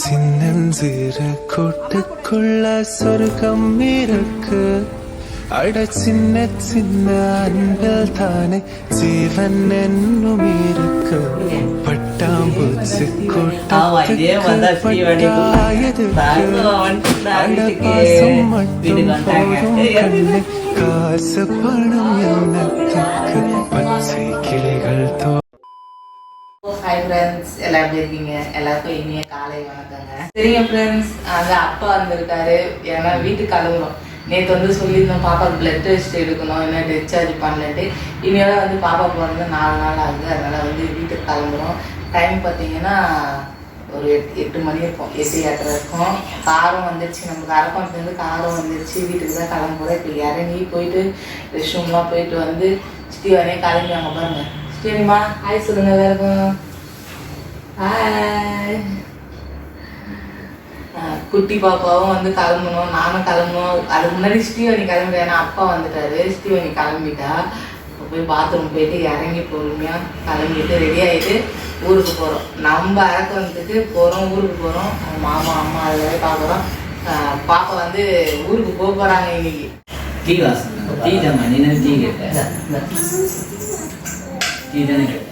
சின்னஞ்சிறு கூட்டுக்குள்ள சொர்க்கம் இருக்கு. அட சின்ன சின்ன அன்பில் தானே ஜீவன் என்னும் இருக்கு. பட்டாம்பூச்சி கூட்டத்துக்கு அடபாசம் மட்டும் போதும் கண்ணு. காசு பணம் என்னத்துக்கு பச்சை கிளிகள் தோ. ஹாய் ஃப்ரெண்ட்ஸ், எல்லாம் எப்படி இருக்கீங்க? எல்லாருக்கும் இனிய காலை வணக்கங்க. சரிங்க ஃப்ரெண்ட்ஸ், அந்த அப்பா வந்திருக்காரு. ஏன்னா வீட்டுக்கு கிளம்புறோம். நேற்று வந்து சொல்லியிருந்தோம் பாப்பாவுக்கு பிளட் டெஸ்ட் எடுக்கணும், என்ன டிஸ்சார்ஜ் பண்ணலன்ட்டு. இனியோட வந்து பாப்பா பிறந்து 4 நாள் ஆகுது. அதனால் வந்து வீட்டுக்கு கிளம்புறோம். டைம் பார்த்தீங்கன்னா ஒரு 8 மணி இருக்கும், 8:30 இருக்கும். காரும் வந்துடுச்சு, நமக்கு அரக்கோணத்துலேருந்து காரும் வந்துடுச்சு. வீட்டுக்கு தான் கிளம்புறோம். இப்போ இறங்கி போயிட்டு ரெஸ்ட் ரூம்லாம் போயிட்டு வந்து ஸ்ரீவானே கிளம்பி வாங்க பாருங்க. சரிம்மா, ஹாய் சொல்லுங்க எல்லாருக்கும். ஹாய். குட்டி பாப்பாவும் வந்து கிளம்பணும், நானும் கிளம்பணும். அதுக்கு முன்னாடி ஸ்ரீவாணி கிளம்பிட்டேன். ஏன்னா அப்பா வந்துட்டாரு. ஸ்ரீவாணி கிளம்பிட்டா. போய் பாத்ரூம் போயிட்டு இறங்கி பொறுமையாக கிளம்பிட்டு ரெடி ஆகிட்டு ஊருக்கு போகிறோம். நம்ம அரக்கோணத்துக்கு போகிறோம், ஊருக்கு போகிறோம். மாமா அம்மா அது வரை பார்க்குறோம். பாப்பா வந்து ஊருக்கு போக போகிறாங்க இன்னைக்கு. டீ வாசம் டீ தான் நீ டீ கேட்டேன். டீ தானே கேட்டேன்.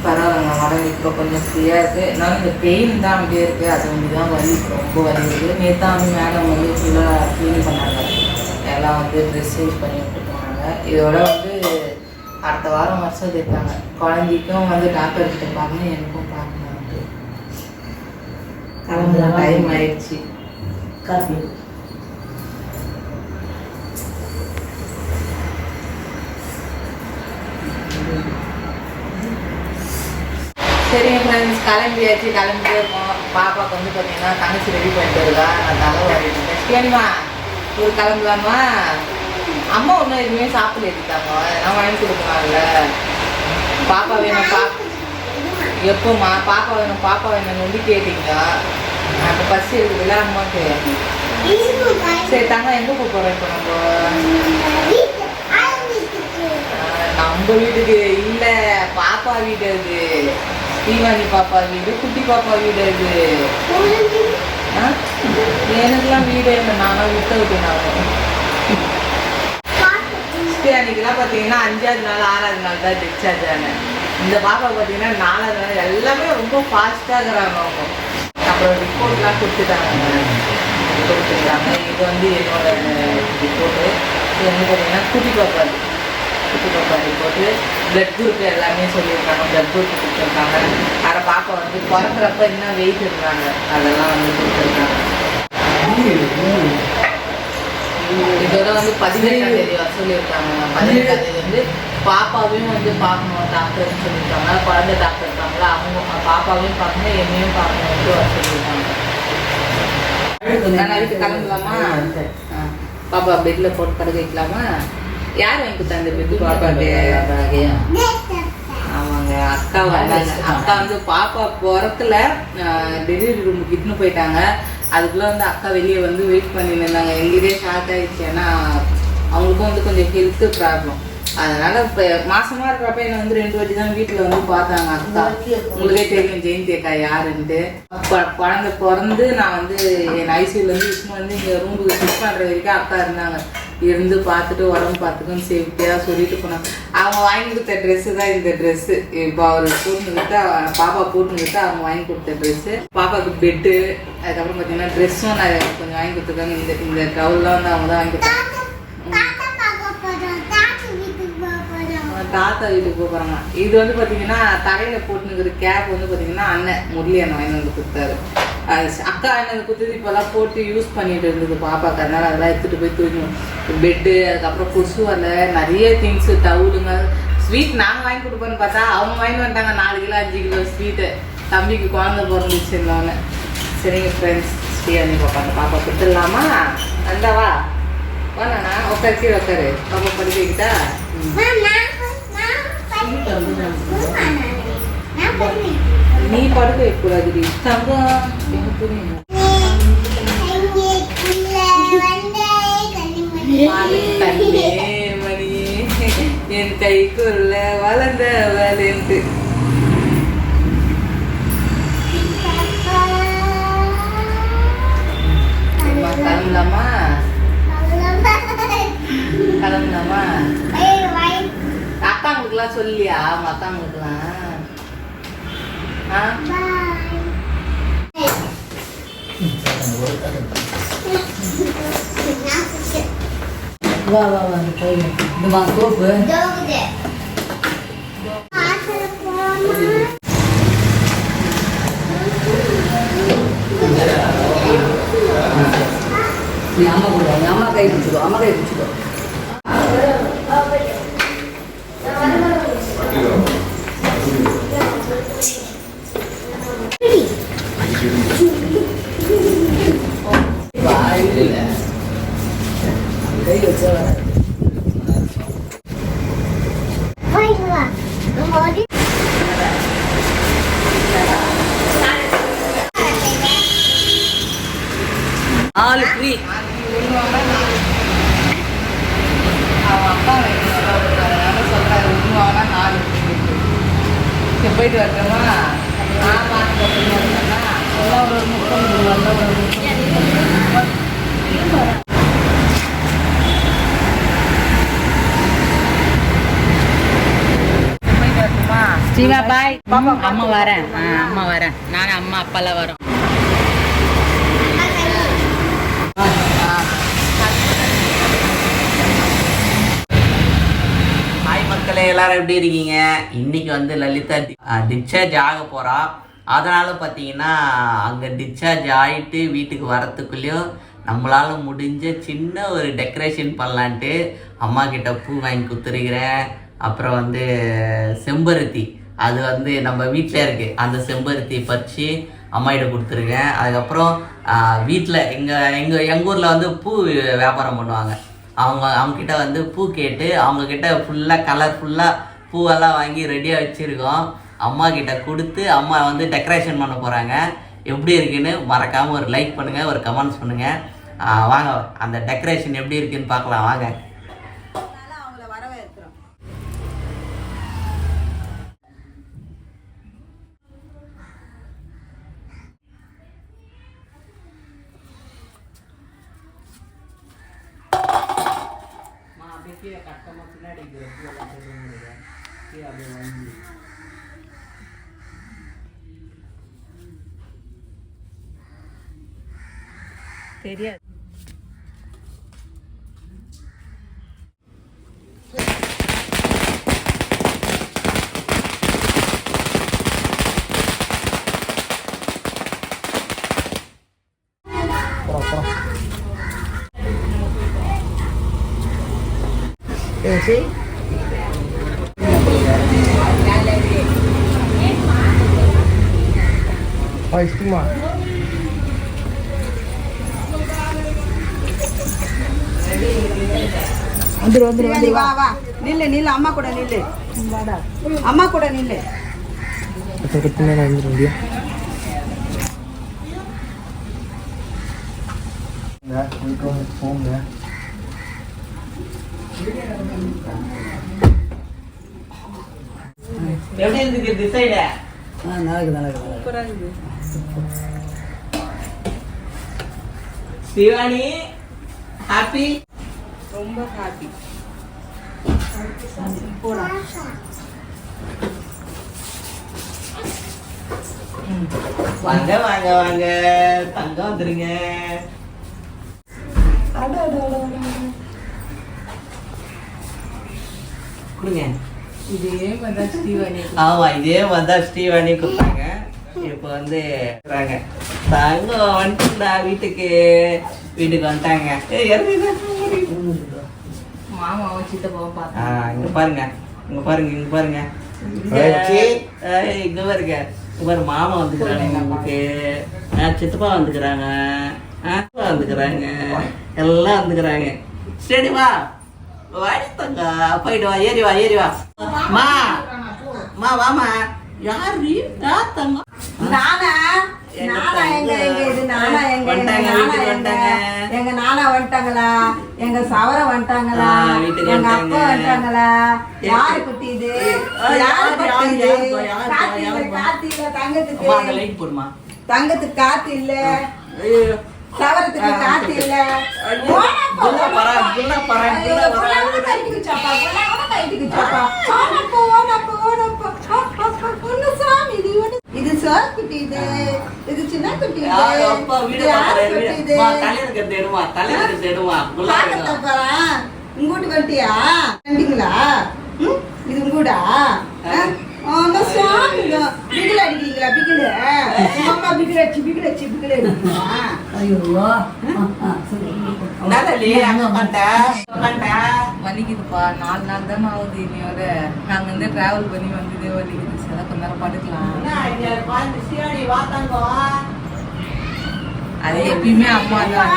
பரவாயில்லைங்க, உடம்பு இப்போ கொஞ்சம் ஃப்ரீயாக இருக்குது. நான் இந்த பெயின் தான் அப்படியே இருக்குது. அது வந்து தான் வலி, ரொம்ப வலி இருக்குது. நேற்று தான் வந்து மேடம் வந்து ஃபுல்லாக க்ளீன் பண்ணாங்க. எல்லாம் வந்து ட்ரெஸ் யூஸ் பண்ணி விட்டு போனாங்க. இதோட வந்து அடுத்த வாரம் வருஷம் இருக்காங்க. குழந்தைக்கும் வந்து டாக்டர் கிட்ட பார்க்கணும், எனக்கும் பார்க்கணும். கிளம்புற டைம் ஆயிடுச்சு. காஃபி சரிங்க ஃப்ரெண்ட்ஸ், கிளம்பியாச்சு. கிளம்பிட்டே இருக்கோம். பாப்பாவுக்கு வந்து பார்த்தீங்கன்னா தங்கச்சி ரெடி பண்ணிட்டு இருக்கா. நான் தலை வரையிட்டேன். சரிம்மா, ஒரு கிளம்பலாமா? அம்மா ஒன்றும் எதுவுமே சாப்பிட எடுத்தாங்க. நான் வாங்கி கொடுக்கலாம்ல. பாப்பா வேணும் எப்போம்மா பாப்பா வேணும் நொண்டி கேட்டீங்க. அந்த பசி இருக்குதுல்ல அம்மாவுக்கு. சரி தாங்க, எங்கே போக போகிறோம் இப்போ? நம்ம வீட்டுக்கு இல்லை, பாப்பா வீடு அது. ஸ்ரீவாணி பாப்பா வீடு, குட்டி பாப்பா வீடு அது. எனக்குலாம் வீடு இல்லை, நானும் விட்டு விட்டேன். ஸ்ரீவாணிக்கெல்லாம் பார்த்தீங்கன்னா 5ஆவது நாள் 6ஆவது நாள் தான் டிஸ்சார்ஜ் ஆனேன். இந்த பாப்பா பார்த்தீங்கன்னா 4ஆவது நாள். எல்லாமே ரொம்ப ஃபாஸ்ட்டாக இருக்கிறாங்க அவங்க. அப்புறம் ரிப்போர்ட்லாம் கொடுத்துட்டாங்க. இது வந்து என்னோட ரிப்போர்ட்டு. இது வந்து பார்த்தீங்கன்னா குட்டி பாப்பா ரிப்போர்ட்டு. பிளட் குரூப் எல்லாமே சொல்லியிருக்காங்க. பிளட் குரூப் கொடுத்துருக்காங்க. அதை பாப்பா வந்து பிறக்கிறப்ப என்ன வெயிட் இருந்தாங்க அதெல்லாம் வந்து கொடுத்துருக்காங்க. இதோட வந்து 18ஆம் தேதி வர சொல்லியிருக்காங்க. 18ஆம் தேதி வந்து பாப்பாவையும் வந்து பார்க்கணும் டாக்டர்னு சொல்லியிருக்காங்க. குழந்தை டாக்டர் இருக்காங்களா, அவங்க பாப்பாவையும் பார்க்கணும், என்னையும் பார்க்கணும்னு வர சொல்லியிருக்காங்க. நான் வீட்டுக்கு கிளம்பலாமா? பாப்பா பெட்டில் போட்டு படுக்க வைக்கலாமா? யார் வாங்கி கொடுத்தா இந்த பெட்டு பாப்பாக்கு? ஆமாங்க, அக்கா வந்தாங்க. அக்கா வந்து பாப்பா பிறக்கல, டெலிவரி ரூமுக்கு இட்டுன்னு போயிட்டாங்க. அதுக்குள்ளே வந்து அக்கா வெளியே வந்து வெயிட் பண்ணிட்டு இருந்தாங்க. எங்களுக்கே ஷார்ட் ஆகிடுச்சு. ஏன்னா அவங்களுக்கும் வந்து கொஞ்சம் ஹெல்த்து ப்ராப்ளம். அதனால் இப்போ மாசமாக இருக்கிறப்ப என்னை வந்து 2 வாட்டி தான் வீட்டில் வந்து பார்த்தாங்க அக்கா. உங்களுக்கே தெரியும் ஜெயந்தி அக்கா யாருன்ட்டு. குழந்தை பிறந்து நான் வந்து என் ஐசியூலேருந்து இஷ்டம் வந்து இங்கே ரூமுக்கு ஷிஃப்ட் பண்ணுற வரைக்கும் அக்கா இருந்தாங்க. இருந்து பார்த்துட்டு உடம்பு பார்த்துக்கும் சேஃப்டியாக சொல்லிட்டு போனாங்க. அவங்க வாங்கி கொடுத்த ட்ரெஸ்ஸு தான் இந்த ட்ரெஸ்ஸு. இப்போ அவர் போட்டுக்கிட்டு பாப்பா போட்டுக்கிட்டு அவங்க வாங்கி கொடுத்த ட்ரெஸ்ஸு. பாப்பாவுக்கு பெட்டு, அதுக்கப்புறம் பார்த்தீங்கன்னா ட்ரெஸ்ஸும் நான் கொஞ்சம் வாங்கி கொடுத்துருக்காங்க. இந்த டவுல்லாம் வந்து அவங்க தான் வாங்கி கொடுத்தாங்க. தாத்தா வீட்டுக்கு போக போகிறாங்க. இது வந்து பார்த்தீங்கன்னா தலையில் போட்டுனுக்கிற கேப் வந்து பார்த்தீங்கன்னா அண்ணன் முரளி அண்ணன் வாங்கி வந்து கொடுத்தாரு. அக்கா அண்ணன் கொடுத்தது இப்போல்லாம் போட்டு யூஸ் பண்ணிட்டு இருந்தது பாப்பாக்கு. அதனால அதெல்லாம் எடுத்துகிட்டு போய் தூக்கணும். பெட்டு, அதுக்கப்புறம் கொசு வலை, நிறைய திங்ஸு, டவுலுங்க, ஸ்வீட் நாங்கள் வாங்கி கொடுப்போன்னு பார்த்தா அவங்க வாங்கி வந்துட்டாங்க 4 கிலோ 5 கிலோ ஸ்வீட்டு. தம்பிக்கு குழந்தை பிறந்துச்சு இருந்தோன்னு. சரிங்க ஃப்ரெண்ட்ஸ், ஸ்ரீவாணி பாப்பா கொடுத்துடலாமா? வந்தாவா வாண்ணா, உட்காரு, கீழே உட்காரு. பாப்பா படிக்க வைக்கிட்டா? நீ படுக்க வைக்கக்கூடாது தங்கம். புரியுங்க. என் கைக்குள்ள வளர்ந்த வேலைன்ட்டு. கிளம்பலாமா கிளம்பலாமா? அக்காங்களுக்குலாம் சொல்லியா மத்தாங்களுக்குலாம்? வா வா வா போய் இந்த மா கோப்பு நீ அம்மா கூட அம்மா கை பிடிச்சிக்கோ அம்மா கை பிடிச்சிக்கோ கை வச்சா ஆளு ஃப்ரீ. அவன் அப்பா சொல்றாரு ஒன்று வாங்கினா 4 சரி போயிட்டு வரட்டுமா? நான் பார்த்து ஸ்ரீவா பாய். அம்மா வரேன். அம்மா வரேன். நானும் அம்மா அப்பாலாம் வரோம். ஹாய் மக்களே, எல்லாரும் எப்படி இருக்கீங்க? இன்னைக்கு வந்து லலிதா டிஸ்சார்ஜ் ஆக போறா. அதனால பார்த்தீங்கன்னா அங்கே டிஸ்சார்ஜ் ஆகிட்டு வீட்டுக்கு வரத்துக்குள்ளேயும் நம்மளால முடிஞ்ச சின்ன ஒரு டெக்கரேஷன் பண்ணலான்ட்டு அம்மா கிட்ட பூ வாங்கி கொடுத்துருக்கிறேன். அப்புறம் வந்து செம்பருத்தி, அது வந்து நம்ம வீட்டில் இருக்குது, அந்த செம்பருத்தி பறித்து அம்மாகிட்ட கொடுத்துருக்கேன். அதுக்கப்புறம் வீட்டில் எங்கள் ஊரில் வந்து பூ வியாபாரம் பண்ணுவாங்க. அவங்கக்கிட்ட வந்து பூ கேட்டு அவங்கக்கிட்ட ஃபுல்லாக கலர்ஃபுல்லாக பூவெல்லாம் வாங்கி ரெடியாக வச்சுருக்கோம். அம்மா கிட்ட கொடுத்து அம்மா வந்து டெக்கரேஷன் பண்ண போகிறாங்க. எப்படி இருக்குன்னு மறக்காமல் ஒரு லைக் பண்ணுங்கள், ஒரு கமெண்ட்ஸ் பண்ணுங்கள். வாங்க அந்த டெக்கரேஷன் எப்படி இருக்குன்னு பார்க்கலாம் வாங்க. தெரியாது. சரி இஷ்டமா வந்துரு வா வா நில்லு அம்மா கூட நில்லு, அம்மா கூட நில்லு. எப்படி இருக்கு டிசைடு? நல்லா சிவானி ஹாப்பி, ரொம்ப ஹாப்பி. வாங்க வாங்க வாங்க தங்கம் வந்துருங்க. கொடுங்க. இதே மாதிரி ஸ்ரீவாணி. ஆமா இதே மாதிரி ஸ்ரீவாணி கொடுத்தாங்க. இப்போ வந்து தங்கம் வந்துட்டா வீட்டுக்கு வந்துட்டாங்க. மாமாவும் சித்தப்பாவும் பார்த்தேன். இங்க பாருங்க இங்க பாருங்க மாமா வந்துக்கிறாங்க, நமக்கு சித்தப்பா வந்துக்கிறாங்க, எல்லாம் வந்துக்கிறாங்க. சரி வா வாடித்தங்க போயிட்டு வா, ஏறி வா மா வாமா. யாரு தங்க? நானா நானா எங்க இது நானா எங்க வந்துட்டாங்க, வீட்டுக்கு வந்துட்டாங்க. எங்க நானா வந்துட்டாங்களா, எங்க சவர வந்துட்டாங்களா, வீட்டுக்கு எங்க வந்துட்டாங்க. அப்பா வந்துட்டாங்களா, யாரு குட்டி இது, யாரு குட்டி இது, காத்து இல்ல, காத்து இல்ல, தங்கத்துக்கு அம்மா, அந்த லைட் போடுமா. தங்கத்துக்கு காத்து இல்ல, ஐயோ. சவரத்துக்கு காத்து இல்ல. புள்ள பரா, புள்ள பரா, புள்ள பரா. இது சார் குட்டி, இது சின்ன குட்டி, யாரு அப்பா வீடு பார்க்கறாரு? அம்மா, தலையில கட்டு எடுமா, தலையில கட்டு எடுமா. புள்ள வேணும். உங்கூட்டு கட்டியா கண்டிங்களா? இது உங்கூடா? பிகில் அடிக்கிறீங்களா? பிகில் அம்மா பிகில் அடிச்சு பிகில் அடிச்சு பிகில் அடிக்கிறீங்களா? ஐயோ என்னடா நீ அங்க உட்கார்ந்தா? உட்கார்ந்தா? வலிக்குதுப்பா, 4 நாள் தானே ஆகுது இனியோட. நாங்க வந்து டிராவல் பண்ணி வந்ததே வலிக்குது. சில கொஞ்ச நேரம் படுக்கலாம். என்ன இங்க பாத்து சியாடி வாத்தாங்க. அது எப்பயுமே அம்மா தான்.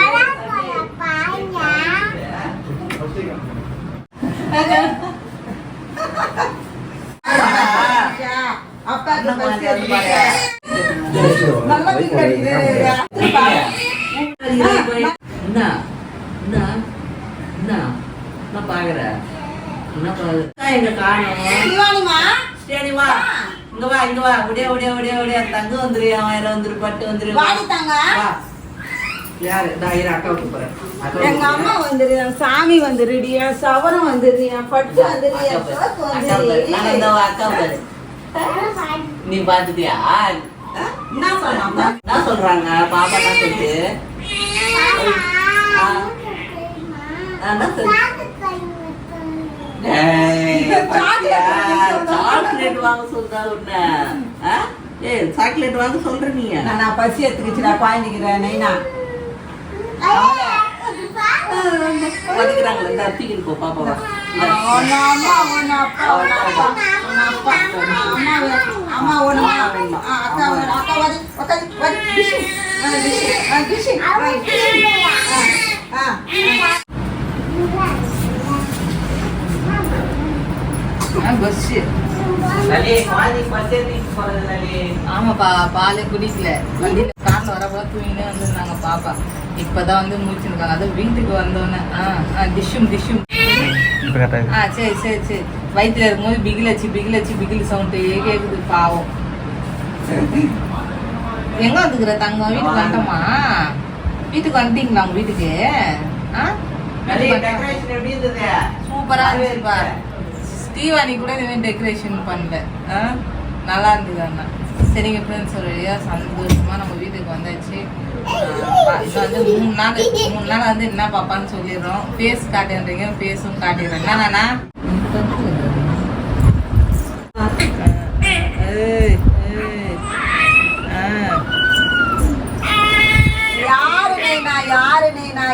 அப்பாக்கு பசி எடுத்து நல்லா பிகில் அடிக்கிறேன். என்ன என்ன என்ன என்ன பாக்குற? என்ன பாக்குற? எங்க காணோம். சிவானிமா சரி வா, இங்க வா, இங்க வா. ஒடியா ஒடியா ஒடியா ஒடியா. தங்க வந்துரு, ஆயிரம் வந்துரு, பட்டு வந்துரு. வாடிட்டாங்க. வா. யாரு? நான் இரு, அக்கா விட்டு போறேன். எங்க அம்மா வந்துரு, சாமி வந்துருடி, சவரம் வந்துரு, பட்டு வந்துரு, சோக்கு வந்துரு. அக்கா பாரு. நீ பாத்துட்டியா? என்ன சொன்னாங்க? என்ன சொல்றாங்க பாப்பா? என்ன சொல்லுது? சாக்லேட் வாங்க சொல்றா உன்ன. சாக்லேட் வாங்க சொல்ற நீ. நான் பசி எடுத்துக்கிச்சுடா பாய்ஞ்சிக்கிறேன் நைனா. வந்துக்கிறாங்களா? இந்த தூக்கிட்டு போ பாப்பாவா. லலி, வாதி பச்சேரிக்கு போறது லலி. ஆமாப்பா, பாலே குடிக்கல. வண்டியில கார்ல வரப்போ தூங்கினே வந்திருந்தாங்க பாப்பா. இப்பதான் வந்து முடிச்சுருக்காங்க. அது வீட்டுக்கு வந்தோடனே டிஷ்ஷும் சரி சரி சரி. வயிற்றுல இருக்கும்போது பிகில் சவுண்டே கேக்குது. பாவம். எங்க வந்துக்கிற தங்கம்? வீட்டுக்கு வந்துட்டோமா? வீட்டுக்கு வந்துட்டீங்களா? உங்க வீட்டுக்கு லலி, டெக்கரேஷன் எப்படி இருந்தது? சூப்பரா இருந்துச்சுப்பா. தீவானி கூட இந்த மாதிரி டெக்கரேஷன் பண்ணல. நல்லா இருந்தது அண்ணா. சரிங்க ஃப்ரெண்ட்ஸ், ஒரு வழியாக சந்தோஷமாக நம்ம வீட்டுக்கு வந்தாச்சு. இப்போ வந்து 3 நாள் வந்து என்ன பாப்பான்னு சொல்லிடுறோம். ஃபேஸ் காட்டுன்றீங்க, ஃபேஸும் காட்டிடுறேன். என்னண்ணா?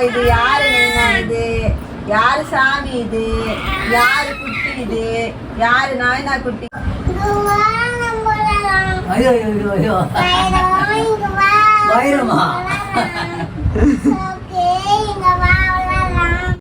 இது யாரு நைனா? இது யாரு சாமி? இது யாரு குட்டி? இது யாரு நாயனா குட்டி? ஐயோ ஐயோ ஐயோ வைரமா